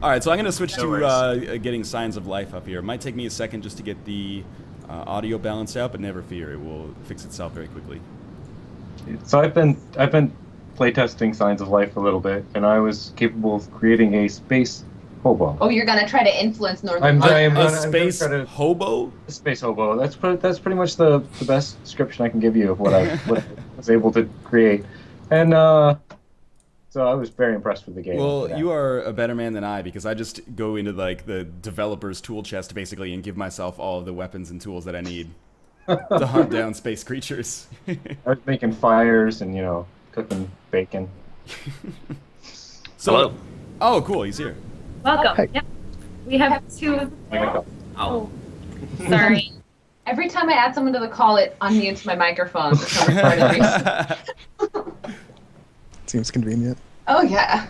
All right, so I'm going to switch No to getting Signs of Life up here. It might take me a second just to get the audio balanced out, but never fear, it will fix itself very quickly. So I've been playtesting Signs of Life a little bit, and I was capable of creating a space hobo. Oh, you're gonna try to influence I'm Northernlion. I'm A gonna I'm gonna space try to hobo? space hobo. That's pretty much the best description I can give you of what I was able to create, and so I was very impressed with the game after Well, that. you are a better man than I because I just go into like the developer's tool chest basically and give myself all of the weapons and tools that I need to hunt down space creatures. I was making fires and cooking bacon. So, Hello. oh, cool, he's here. Welcome. Hey. Yep. We have two. Oh. Sorry. Every time I add someone to the call, it unmutes my microphone for some retarded reason. Seems convenient. Oh yeah.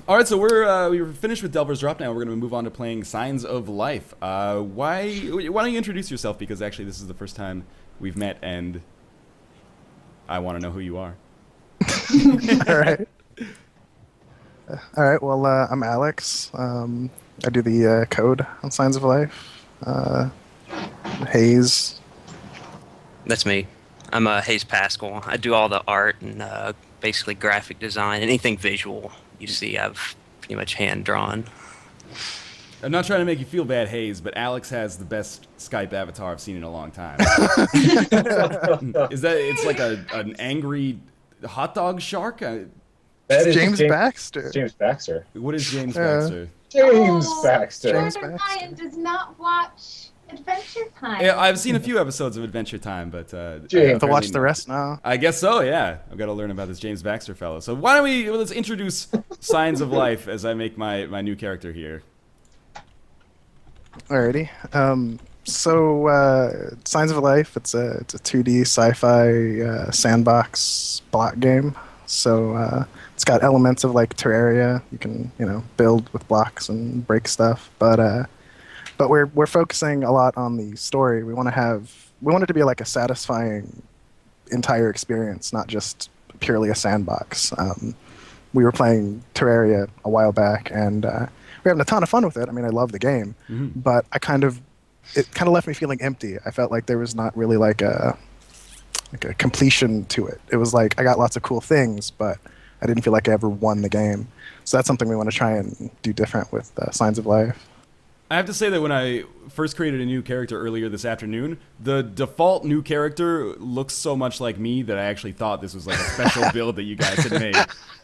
All right, so we're finished with Delver's Drop now. We're going to move on to playing Signs of Life. Why don't you introduce yourself? Because actually, this is the first time we've met, and I want to know who you are. All right. All right. Well, I'm Alex. I do the code on Signs of Life. Hayes. That's me. I'm Hayes Pascal. I do all the art and basically graphic design. Anything visual you see, I've pretty much hand drawn. I'm not trying to make you feel bad, Hayes, but Alex has the best Skype avatar I've seen in a long time. Is that it's like an angry hot dog shark? That is James Baxter. James Baxter. What is James Yeah. Baxter? James Oh, Baxter. James Northernlion does not watch Adventure Time. Yeah, I've seen a few episodes of Adventure Time, but James. To watch the rest now. I guess so. Yeah, I've got to learn about this James Baxter fellow. So why don't let's introduce Signs of Life as I make my new character here. Alrighty. Signs of Life. It's a 2D sci-fi sandbox block game. So it's got elements of like Terraria. You can build with blocks and break stuff, but we're focusing a lot on the story. We want it to be like a satisfying entire experience, not just purely a sandbox. We were playing Terraria a while back, and we're having a ton of fun with it. I mean, I love the game, but it kind of left me feeling empty. I felt like there was not really like a completion to it. It was like I got lots of cool things, but I didn't feel like I ever won the game. So that's something we want to try and do different with Signs of Life. I have to say that when I first created a new character earlier this afternoon, the default new character looks so much like me that I actually thought this was like a special build that you guys had made.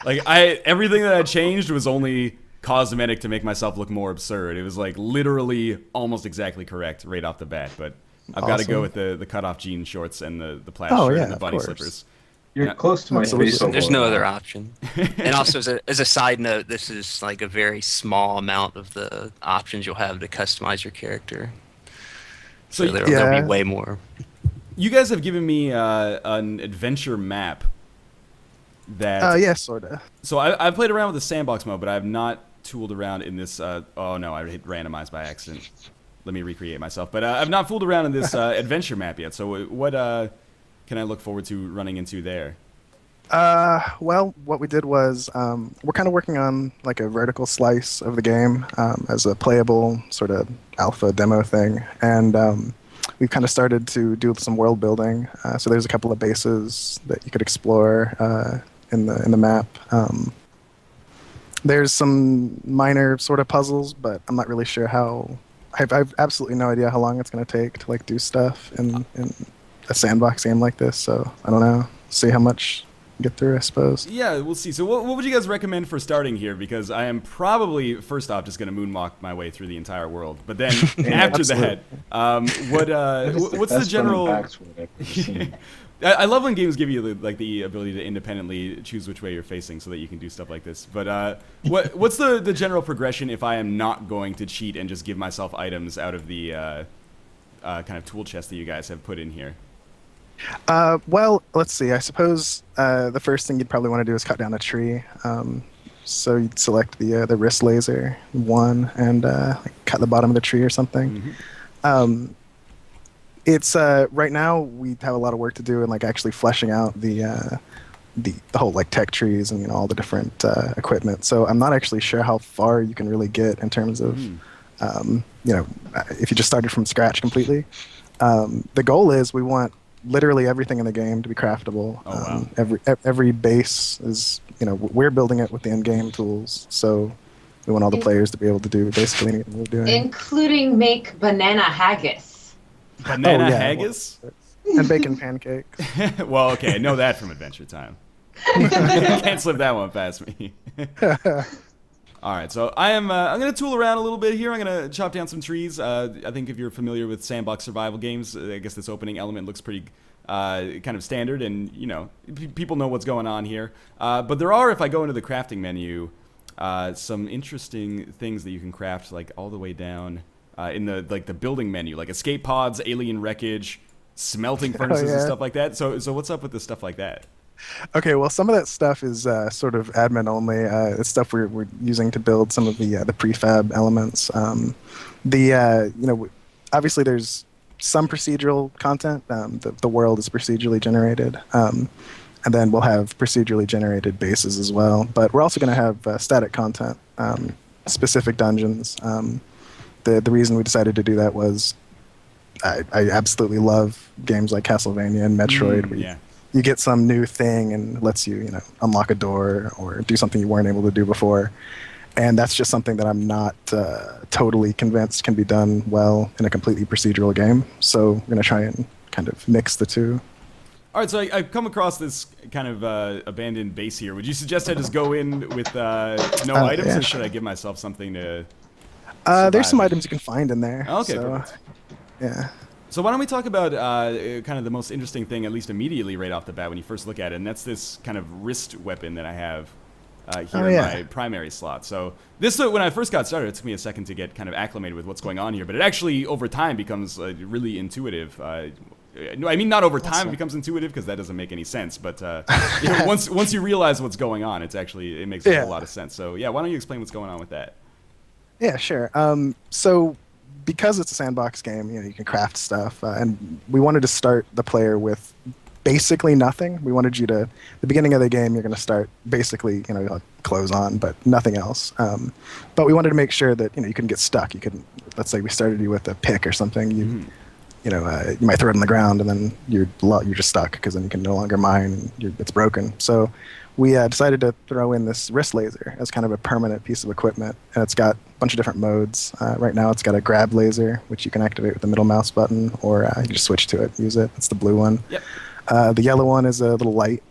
Like everything that I changed was only cosmetic to make myself look more absurd. It was like literally almost exactly correct right off the bat, but I've got to go with the cutoff jean shorts and the plaid shirt and the bunny slippers. You're close to my space hobo. There's no other option. And also, as a side note, this is like a very small amount of the options you'll have to customize your character. So there'll be way more. You guys have given me an adventure map. Yeah, sorta. So I've played around with the sandbox mode, but I have not tooled around in this. Oh no, I hit randomize by accident. Let me recreate myself. But I've not fooled around in this adventure map yet. So what can I look forward to running into there? Well, what we did was we're kind of working on like a vertical slice of the game as a playable sort of alpha demo thing, and we've kind of started to do some world building. So there's a couple of bases that you could explore in the map. There's some minor sort of puzzles, but I'm not really sure how. I've absolutely no idea how long it's going to take to like do stuff in a sandbox game like this. So I don't know. See how much get through, I suppose. Yeah, we'll see. So what would you guys recommend for starting here? Because I am probably, first off, just going to moonwalk my way through the entire world. But then after that, what's the general... I love when games give you the ability to independently choose which way you're facing so that you can do stuff like this. But what's the general progression if I am not going to cheat and just give myself items out of the kind of tool chest that you guys have put in here? Well, let's see. I suppose the first thing you'd probably want to do is cut down a tree. So you'd select the wrist laser one and cut the bottom of the tree or something. Mm-hmm. It's right now we have a lot of work to do in like actually fleshing out the the whole like tech trees and all the different equipment. So I'm not actually sure how far you can really get in terms of if you just started from scratch completely. The goal is we want literally everything in the game to be craftable. Oh, wow. Every base is we're building it with the in-game tools, so we want all the players to be able to do basically anything we're doing, including make banana haggis. Banana haggis and bacon pancakes. Well, okay, I know that from Adventure Time. Can't slip that one past me. All right, so I'm going to tool around a little bit here. I'm going to chop down some trees. I think if you're familiar with sandbox survival games, I guess this opening element looks pretty kind of standard, and people know what's going on here. But there are, if I go into the crafting menu, some interesting things that you can craft, like all the way down in the building menu, like escape pods, alien wreckage, smelting furnaces, and stuff like that. So what's up with the stuff like that? Okay, well, some of that stuff is sort of admin only. It's stuff we're using to build some of the prefab elements. Obviously there's some procedural content. The world is procedurally generated, and then we'll have procedurally generated bases as well. But we're also going to have static content, specific dungeons. The reason we decided to do that was I absolutely love games like Castlevania and Metroid. Where you get some new thing and lets you, unlock a door or do something you weren't able to do before. And that's just something that I'm not totally convinced can be done well in a completely procedural game. So we're going to try and kind of mix the two. All right, so I've come across this kind of abandoned base here. Would you suggest I just go in with no items, or should I give myself something to there's some items you can find in there. Okay, so, perfect. Yeah. So why don't we talk about kind of the most interesting thing, at least immediately right off the bat when you first look at it, and that's this kind of wrist weapon that I have here in my primary slot. So this, when I first got started, it took me a second to get kind of acclimated with what's going on here, but it actually, over time, becomes really intuitive. No, I mean not over time it becomes intuitive, because that doesn't make any sense, but once you realize what's going on, it makes a whole lot of sense. So yeah, why don't you explain what's going on with that? Yeah, sure. So because it's a sandbox game, you can craft stuff, and we wanted to start the player with basically nothing. We wanted you to, the beginning of the game, you're going to start basically, clothes on, but nothing else. But we wanted to make sure that, you couldn't get stuck. You couldn't, let's say we started you with a pick or something, you might throw it on the ground and then you're just stuck, because then you can no longer mine, it's broken. So we decided to throw in this wrist laser as kind of a permanent piece of equipment, and it's got a bunch of different modes. Right now it's got a grab laser, which you can activate with the middle mouse button, or you just switch to it, use it. It's the blue one. Yep. The yellow one is a little light.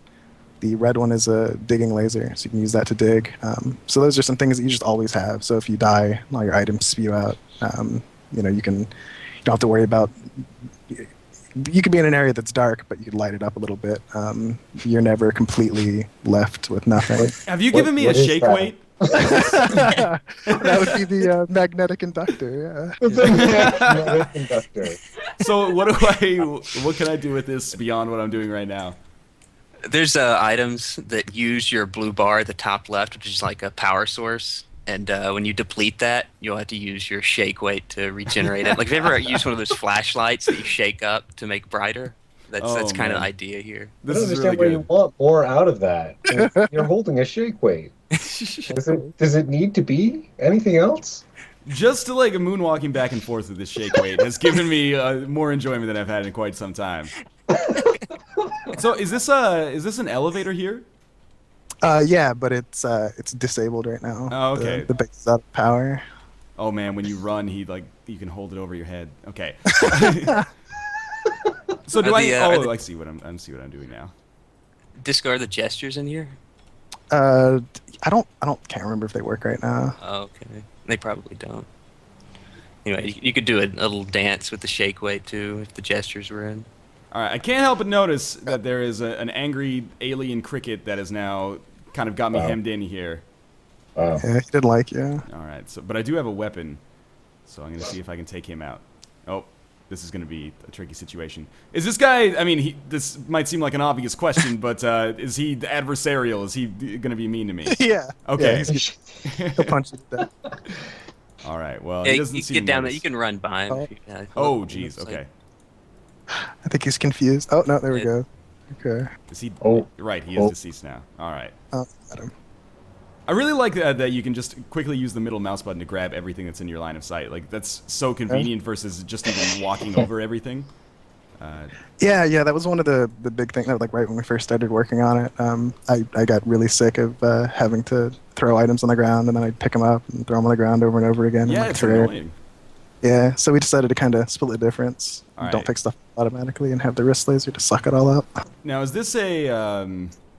The red one is a digging laser, so you can use that to dig. So those are some things that you just always have. So if you die, all your items spew out. You don't have to worry about. You could be in an area that's dark, but you could light it up a little bit. You're never completely left with nothing. Have you given me a shake weight? That would be the magnetic inductor. Yeah. Magnetic inductor. So what can I do with this beyond what I'm doing right now? There's items that use your blue bar at the top left, which is like a power source. And when you deplete that, you'll have to use your shake weight to regenerate it. Like, if you ever use one of those flashlights that you shake up to make brighter, that's kind of the idea here. I don't understand why you want more out of that. You're holding a shake weight. Does it need to be anything else? Just to moonwalking back and forth with this shake weight has given me more enjoyment than I've had in quite some time. So is this an elevator here? Yeah, but it's disabled right now. Oh, okay. The base is out of power. Oh man, when you run, you can hold it over your head. Okay. So I see what I'm doing now. Discard the gestures in here? I can't remember if they work right now. Oh, okay. They probably don't. Anyway, you could do a little dance with the shake weight too if the gestures were in. All right, I can't help but notice that there is an angry alien cricket that has now kind of got me hemmed in here. Yeah, he didn't like you. All right, but I do have a weapon, so I'm going to see if I can take him out. Oh, this is going to be a tricky situation. Is this guy, this might seem like an obvious question, but is he adversarial? Is he going to be mean to me? Yeah. Okay. Yeah, he'll punch you to death. All right, well, yeah, he doesn't you seem get down there. nice. You can run by him. Oh, jeez, okay. I think he's confused. Oh, no, there we go. Okay. Is he? Oh. Right, he is deceased now. All right. Got him. I really like that you can just quickly use the middle mouse button to grab everything that's in your line of sight. Like, that's so convenient versus just even walking over everything. Yeah, that was one of the big things. Like right when we first started working on it, I got really sick of having to throw items on the ground and then I'd pick them up and throw them on the ground over and over again. Yeah, in it's Terraria. annoying. Yeah, so we decided to kind of split the difference. All Don't right. pick stuff automatically and have the wrist laser to suck it all up. Now, is this a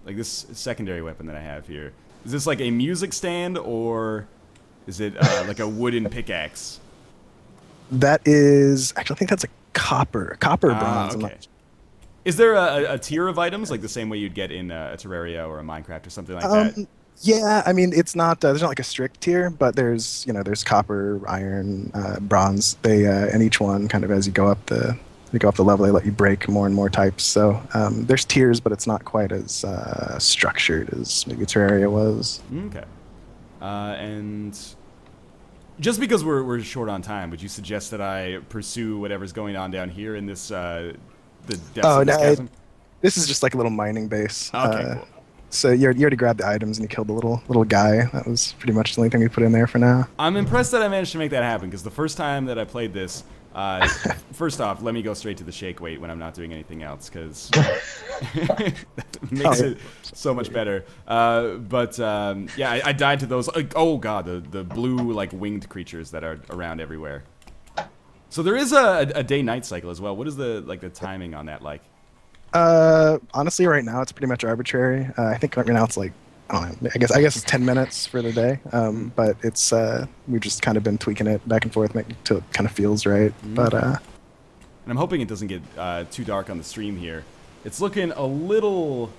like this secondary weapon that I have here? Is this like a music stand or is it like a wooden pickaxe? That is actually, I think that's a copper bronze. I'm Okay. not- Is there a tier of items like the same way you'd get in a Terraria or a Minecraft or something like that? Yeah, I mean it's not there's not like a strict tier, but there's copper, iron, bronze. They and each one kind of as you go up the level, they let you break more and more types. So there's tiers, but it's not quite as structured as maybe Terraria was. Okay. And just because we're short on time, would you suggest that I pursue whatever's going on down here in this the depths of this chasm? This is just like a little mining base. Okay, cool. So you already grabbed the items and you killed the little guy. That was pretty much the only thing we put in there for now. I'm impressed that I managed to make that happen because the first time that I played this, first off, let me go straight to the shake weight when I'm not doing anything else because it makes it so much better. Yeah, I died to those. Oh god, the blue like winged creatures that are around everywhere. So there is a day-night cycle as well. What is the timing on that like? Honestly, right now it's pretty much arbitrary. I think right now it's like, I don't know, I guess it's 10 minutes for the day. But it's we've just kind of been tweaking it back and forth, making it till it kind of feels right. But and I'm hoping it doesn't get too dark on the stream here. It's looking a little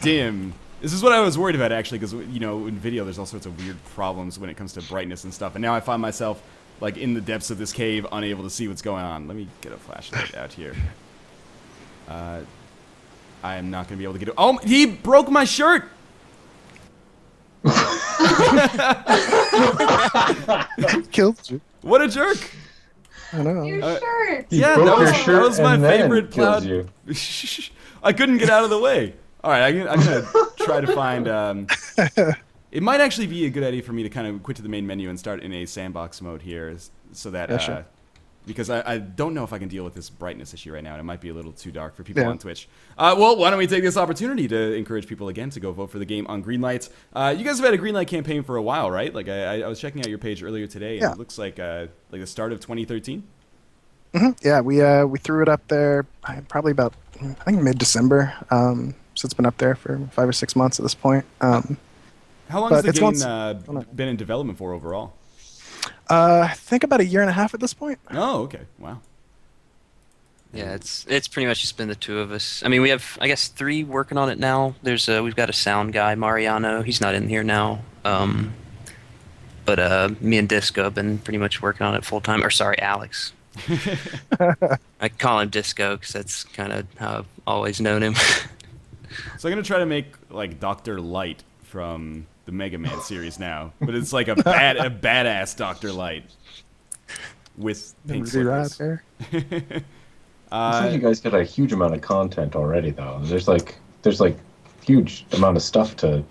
dim. This is what I was worried about actually, because in video there's all sorts of weird problems when it comes to brightness and stuff. And now I find myself like in the depths of this cave, unable to see what's going on. Let me get a flashlight out here. I am not going to be able to get it. Oh, he broke my shirt! killed you. What a jerk! I know. Your shirt. Yeah, broke that your was, shirt that was my and then favorite kills plowed. you. I couldn't get out of the way. All right, I'm going to try to find... it might actually be a good idea for me to kind of quit to the main menu and start in a sandbox mode here so that... Sure. Because I don't know if I can deal with this brightness issue right now, and it might be a little too dark for people on Twitch. Well, why don't we take this opportunity to encourage people again to go vote for the game on Greenlight. You guys have had a Greenlight campaign for a while, right? Like I was checking out your page earlier today, and it looks like the start of 2013. Yeah, we threw it up there probably about I think mid-December. So it's been up there for 5 or 6 months at this point. How long has the But game been in development for overall? I think about 1.5 years at this point. Oh, okay. Wow. Yeah, it's pretty much just been the two of us. I mean, we have, I guess, 3 working on it now. We've got a sound guy, Mariano. He's not in here now. But me and Disco have been pretty much working on it full time. Or sorry, Alex. I call him Disco because that's kind of how I've always known him. So I'm gonna try to make like Dr. Light from the Mega Man series now, but it's like a badass Dr. Light with pink slippers. There. Looks like you guys got a huge amount of content already, though. There's like huge amount of stuff to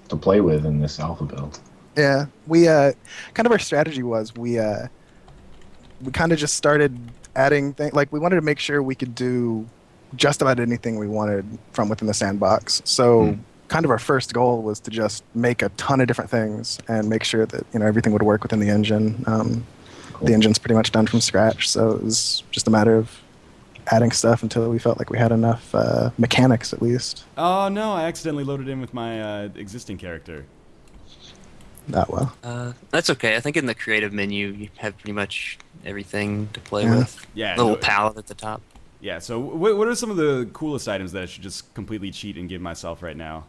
play with in this alpha build. Yeah, we kind of our strategy was we kind of just started adding things. Like we wanted to make sure we could do just about anything we wanted from within the sandbox. So kind of our first goal was to just make a ton of different things and make sure that everything would work within the engine. Cool. The engine's pretty much done from scratch, so it was just a matter of adding stuff until we felt like we had enough mechanics at least. Oh no, I accidentally loaded in with my existing character. Not well. That's okay. I think in the creative menu you have pretty much everything to play Yeah. with. Yeah. Little no- palette at the top. Yeah. So what are some of the coolest items that I should just completely cheat and give myself right now?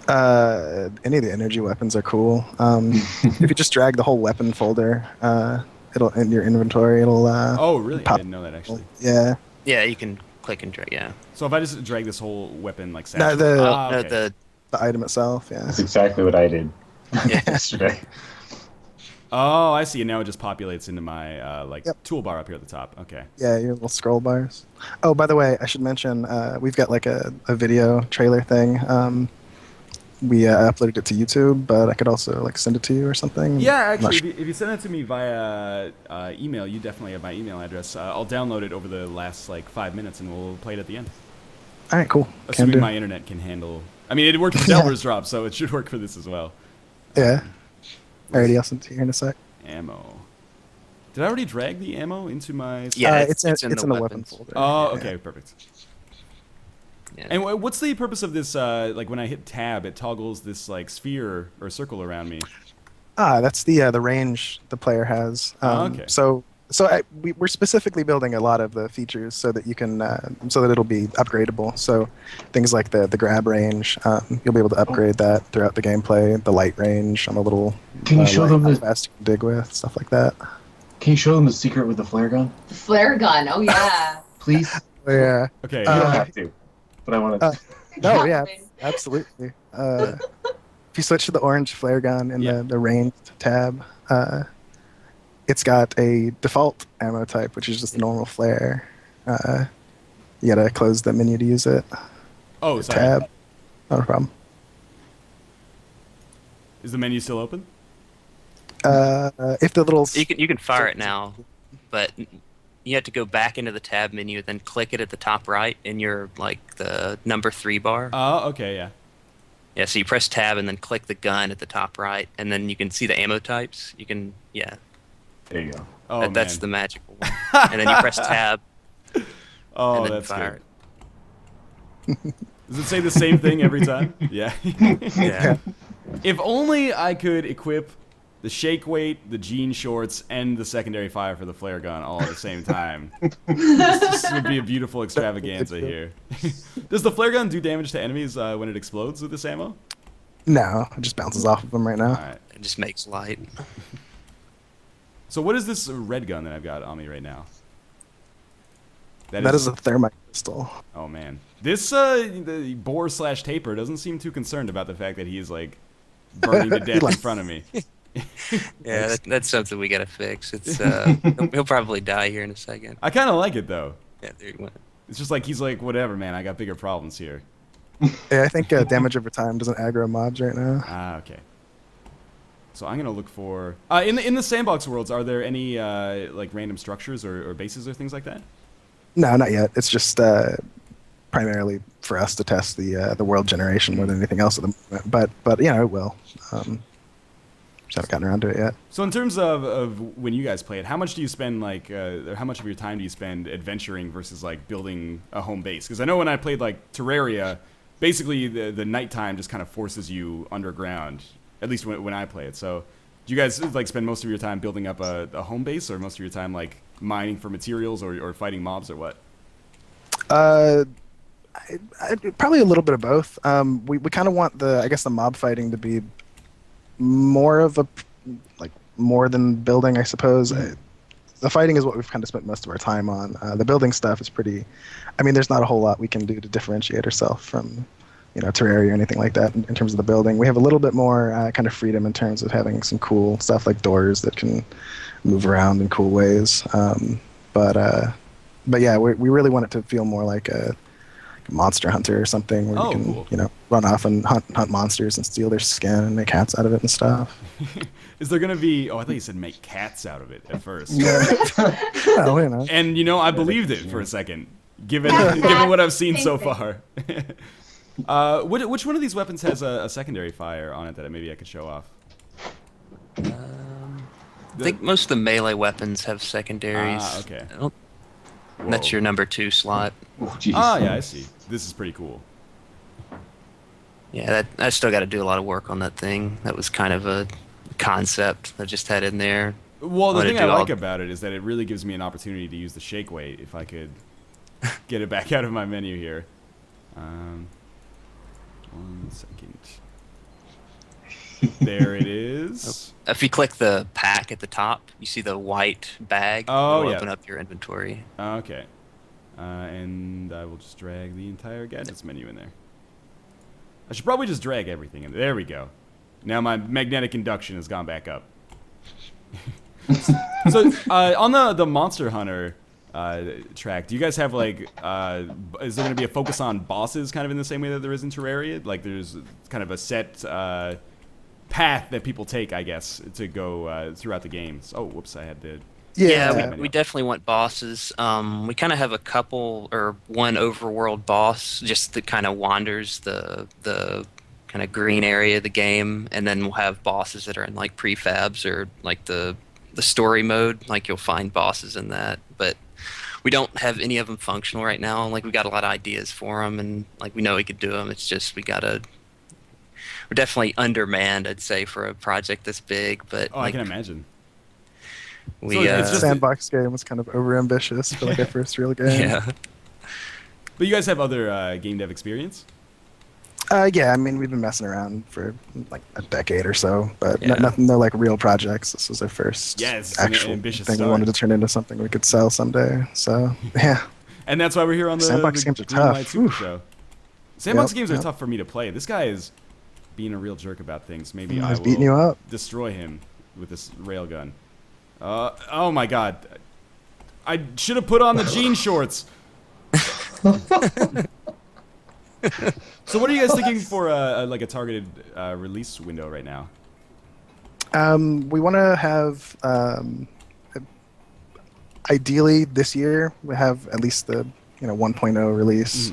Any of the energy weapons are cool. If you just drag the whole weapon folder, it'll in your inventory. It'll. Oh, really? I pop- didn't know that actually. Yeah. Yeah, you can click and drag. Yeah. So if I just drag this whole weapon like No, satchel- the- No, okay. the The item itself. Yeah. That's exactly what I did Yeah. yesterday. Oh, I see. And now it just populates into my Yep. toolbar up here at the top. Okay. Yeah, your little scroll bars. Oh, by the way, I should mention we've got like a video trailer thing. We uploaded it to YouTube, but I could also like send it to you or something. Yeah, I'm not actually, sure. if you send it to me via email, you definitely have my email address. I'll download it over the last like 5 minutes, and we'll play it at the end. All right, cool. Can Assuming do. my internet can handle. I mean, it worked for Delver's Drop, so it should work for this as well. Yeah. Alrighty, I'll send it to you in a sec. Ammo. Did I already drag the ammo into my? Yeah, it's in the weapon weapons. folder. Oh, Yeah. okay, perfect. Yeah. And what's the purpose of this? Like when I hit tab, it toggles this like sphere or circle around me. That's the range the player has. Okay. So we're specifically building a lot of the features so that you can so that it'll be upgradable. So things like the grab range, you'll be able to upgrade that throughout the gameplay. The light range, I'm a little Can you show them how the fast you can dig with, stuff like that. Can you show them the secret with the flare gun, The flare gun. Oh yeah. please? Yeah. Okay. You don't have to, but I want to. No, yeah, absolutely. If you switch to the orange flare gun in Yeah. the ranged tab, it's got a default ammo type, which is just a normal flare. You gotta close the menu to use it. Oh, sorry. Tab, not a problem. Is the menu still open? If the little You can fire it now, but you have to go back into the tab menu, then click it at the top right in your like the number 3 bar. Oh, okay, yeah. Yeah, so you press tab and then click the gun at the top right, and then you can see the ammo types. You can There you go. Oh, that's man. the magical one. And then you press tab Oh, and then that's fire good. Does it say the same thing every time? Yeah. it. Yeah. If only I could equip the shake weight, the jean shorts, and the secondary fire for the flare gun all at the same time. This would be a beautiful extravaganza here. Does the flare gun do damage to enemies when it explodes with this ammo? no, it just bounces off of them right now. All right. It just makes light. So what is this red gun that I've got on me right now? That is a thermite pistol. Oh man, this the boar/taper doesn't seem too concerned about the fact that he is like burning to death in front of me. Yeah, that's something we gotta fix. It's he'll probably die here in a second. I kind of like it though. Yeah, there you went. It's just like he's like, whatever, man. I got bigger problems here. Yeah, I think damage over time doesn't aggro mobs right now. Ah, okay. So I'm gonna look for in the sandbox worlds. Are there any like random structures or bases or things like that? No, not yet. It's just primarily for us to test the world generation more than anything else at the moment. But you know, it will. Just haven't gotten around to it yet. So in terms of when you guys play it, how much do you spend like, or how much of your time do you spend adventuring versus like building a home base? Because I know when I played like Terraria, basically the nighttime just kind of forces you underground. At least when I play it. So do you guys like spend most of your time building up a home base, or most of your time like mining for materials or fighting mobs, or what? Probably a little bit of both. We kind of want the mob fighting to be more of a more than building, I suppose. The fighting is what we've kind of spent most of our time on. The building stuff is pretty. I mean, there's not a whole lot we can do to differentiate ourselves from, Terraria or anything like that in terms of the building. We have a little bit more kind of freedom in terms of having some cool stuff like doors that can move around in cool ways. But yeah, we really want it to feel more like a monster hunter or something where you can, cool. run off and hunt monsters and steal their skin and make hats out of it and stuff. Is there gonna be? Oh, I thought you said make cats out of it at first. Well, And I believed it for a second, given what I've seen so far. Which one of these weapons has a secondary fire on it that maybe I could show off? I think most of the melee weapons have secondaries. Ah, okay. That's your number 2 slot. Oh, jeez. Oh yeah, I see. This is pretty cool. Yeah, I still got to do a lot of work on that thing. That was kind of a concept I just had in there. Well, the wanna thing do I like all- about it is that it really gives me an opportunity to use the shake weight if I could get it back out of my menu here. 1 second. There it is. If you click the pack at the top, you see the white bag. Oh, It'll yeah. open up your inventory. Okay. And I will just drag the entire gadgets menu in there. I should probably just drag everything in there. There we go. Now my magnetic induction has gone back up. So on the Monster Hunter track, do you guys have like is there going to be a focus on bosses kind of in the same way that there is in Terraria? Like there's kind of a set path that people take, I guess, to go throughout the games. Oh, whoops, I had to. Yeah, we definitely want bosses. We kind of have a couple or one overworld boss just that kind of wanders the kind of green area of the game, and then we'll have bosses that are in like prefabs or like the story mode. Like you'll find bosses in that, but we don't have any of them functional right now. Like we got a lot of ideas for them, and like we know we could do them. It's just we're definitely undermanned, I'd say, for a project this big. But I can imagine. So it's just sandbox game was kind of overambitious for like a first real game. Yeah. But you guys have other game dev experience? Yeah, I mean we've been messing around for like a decade or so, but no like real projects. This was our first actual ambitious thing start. we wanted to turn into something we could sell someday. So yeah. And that's why we're here on the sandbox games are Greenlight tough. SuperShow. Sandbox games are tough for me to play. This guy is being a real jerk about things. Maybe I will beating you up. Destroy him with this railgun. Oh my god. I should have put on the jean shorts. So what are you guys thinking for like a targeted release window right now? We want to have ideally this year we have at least the 1.0 release.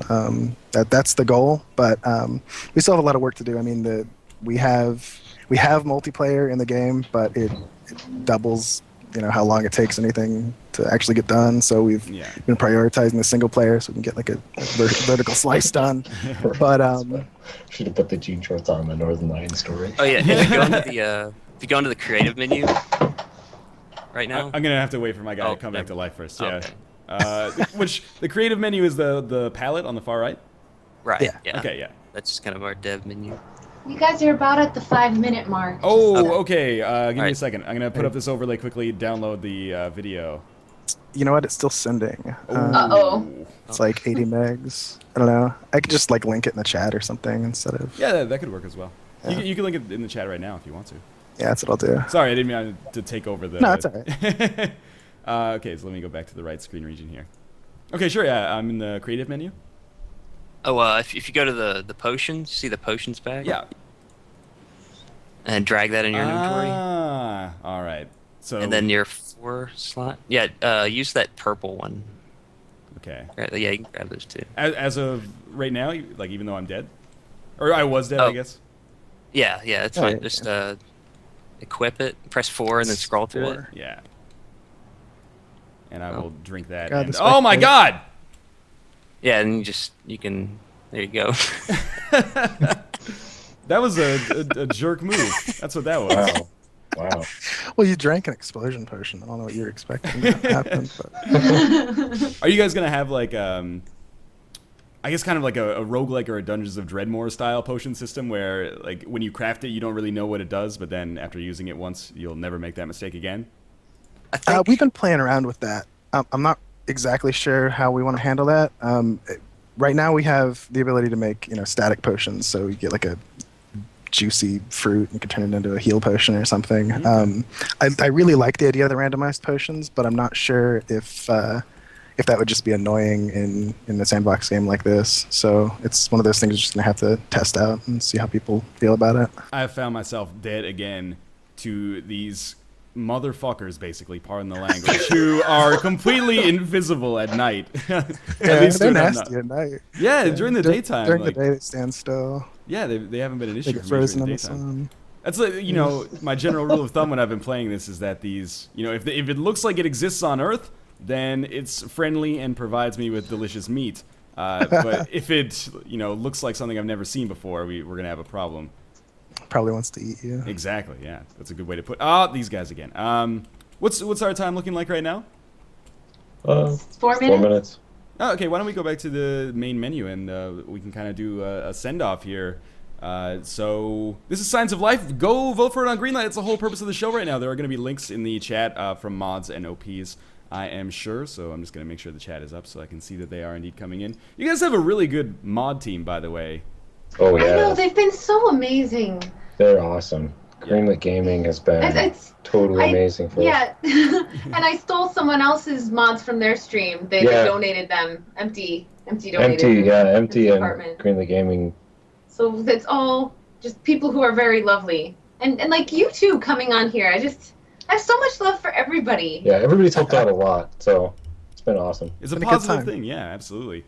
That's the goal, but we still have a lot of work to do. I mean, we have multiplayer in the game, but it doubles how long it takes anything to actually get done. So we've been prioritizing the single player so we can get like a vertical slice done. But should have put the jean shorts on the Northernlion story. Oh yeah, if you go into the creative menu right now. I'm gonna have to wait for my guy to come back to life first. Yeah. Okay. Which the creative menu is the palette on the far right. Right. Yeah. Okay. Yeah. That's just kind of our dev menu. You guys are about at the 5-minute mark. Oh, okay. Give me a second. I'm gonna put up this overlay quickly. Download the video. You know what? It's still sending. Uh-oh. It's like 80 megs. I don't know. I could just like link it in the chat or something instead of. Yeah, that could work as well. Yeah. You can link it in the chat right now if you want to. Yeah, that's what I'll do. Sorry, I didn't mean to take over the. No, it's alright. Okay, so let me go back to the right screen region here. Okay, sure. Yeah, I'm in the creative menu. Oh, if you go to the potions, see the potions bag? Yeah. And drag that in your inventory. Ah, all right. So. And then your 4 slot. Yeah, use that purple one. Okay. Yeah, you can grab those too. As of right now, like even though I'm dead, or I was dead, I guess. Yeah, it's fine. Just equip it, press 4, and then scroll through it. Yeah. And I will drink that. God, And, oh my god! Yeah, and you can. There you go. That was a jerk move. That's what that was. Wow. Well, you drank an explosion potion. I don't know what you were expecting to happen. But. Are you guys gonna have like I guess kind of like a roguelike or a Dungeons of Dreadmore style potion system where like when you craft it you don't really know what it does, but then after using it once you'll never make that mistake again? I think We've been playing around with that. I'm not exactly sure how we want to handle that. Right now we have the ability to make static potions, so you get like a juicy fruit and you can turn it into a heal potion or something. I really like the idea of the randomized potions, but I'm not sure if that would just be annoying in a sandbox game like this. So it's one of those things you're just gonna have to test out and see how people feel about it. I have found myself dead again to these motherfuckers, basically, pardon the language, who are completely invisible at night. They're nasty at night. Yeah, during the daytime. During the day, they stand still. Yeah, they haven't been an issue They get for me frozen during in the the daytime. sun. That's like, my general rule of thumb when I've been playing this is that these, if it looks like it exists on Earth, then it's friendly and provides me with delicious meat. But if it, looks like something I've never seen before, we're gonna have a problem. Probably wants to eat you. Exactly. Yeah, that's a good way to put. These guys again. What's our time looking like right now? 4 minutes. 4 minutes. Oh, okay. Why don't we go back to the main menu and we can kind of do a send off here. So this is Science of Life. Go vote for it on Greenlight. It's the whole purpose of the show right now. There are going to be links in the chat from mods and OPs, I am sure. So I'm just going to make sure the chat is up so I can see that they are indeed coming in. You guys have a really good mod team, by the way. Oh I know, yeah, they've been so amazing. they're awesome. Greenlight Gaming has been It's totally amazing for us. yeah, and I stole someone else's mods from their stream. They donated them. Empty donated Empty, them. Empty and Apartment. Greenlight Gaming. So it's all just people who are very lovely, and like you two coming on here. I have so much love for everybody. Yeah, everybody's helped out a lot, so it's been awesome. It's a been a good positive time. thing, yeah, absolutely.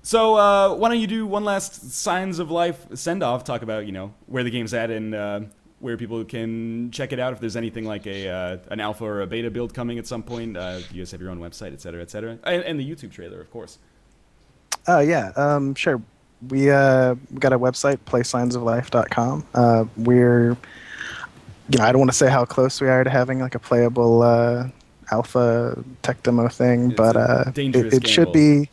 So why don't you do one last Signs of Life send-off, talk about, where the game's at and where people can check it out, if there's anything like an alpha or a beta build coming at some point. You guys have your own website, et cetera, and the YouTube trailer, of course. Sure. We got a website, playsignsoflife.com. We're, I don't want to say how close we are to having like a playable alpha tech demo thing, It's but a dangerous it should gamble.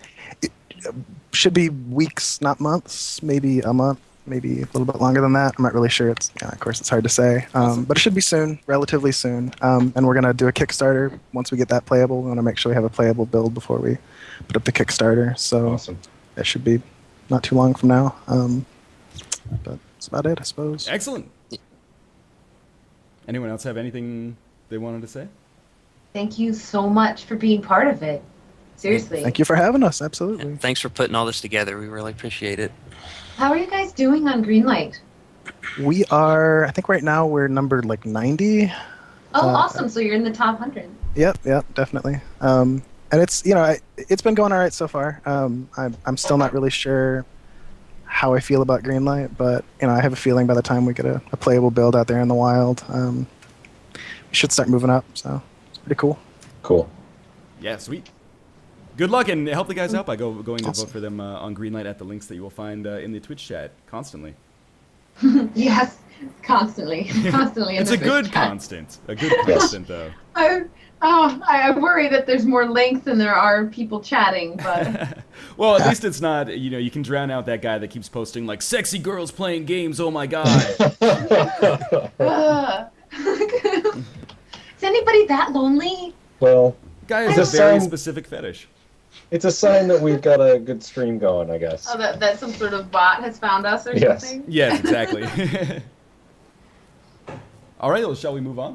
should be weeks, not months, maybe a month, maybe a little bit longer than that. I'm not really sure. Of course, it's hard to say, but it should be soon, relatively soon. And we're gonna do a Kickstarter once we get that playable. We want to make sure we have a playable build before we put up the Kickstarter. So Awesome. that should be not too long from now. But that's about it, I suppose. Excellent. Anyone else have anything they wanted to say? Thank you so much for being part of it. Seriously. Thank you for having us. Absolutely. Thanks for putting all this together. We really appreciate it. How are you guys doing on Greenlight? We are. I think right now we're numbered like 90. Oh, awesome! So you're in the top 100. Yep, definitely. And it's it's been going all right so far. I'm still not really sure how I feel about Greenlight, but I have a feeling by the time we get a playable build out there in the wild, we should start moving up. So it's pretty cool. Cool. Yeah, sweet. Good luck, and help the guys out by going to Awesome. vote for them on Greenlight at the links that you will find in the Twitch chat constantly. Yes, constantly. In It's the a good Twitch chat. constant. A good constant, though. I worry that there's more links than there are people chatting, but Well, at least it's not, you can drown out that guy that keeps posting, like, sexy girls playing games, oh my god. is anybody that lonely? Well, Guy has It's a a very sign- specific fetish. it's a sign that we've got a good stream going, I guess. Oh, that some sort of bot has found us or Yes. something? Yes, exactly. All right, well, shall we move on?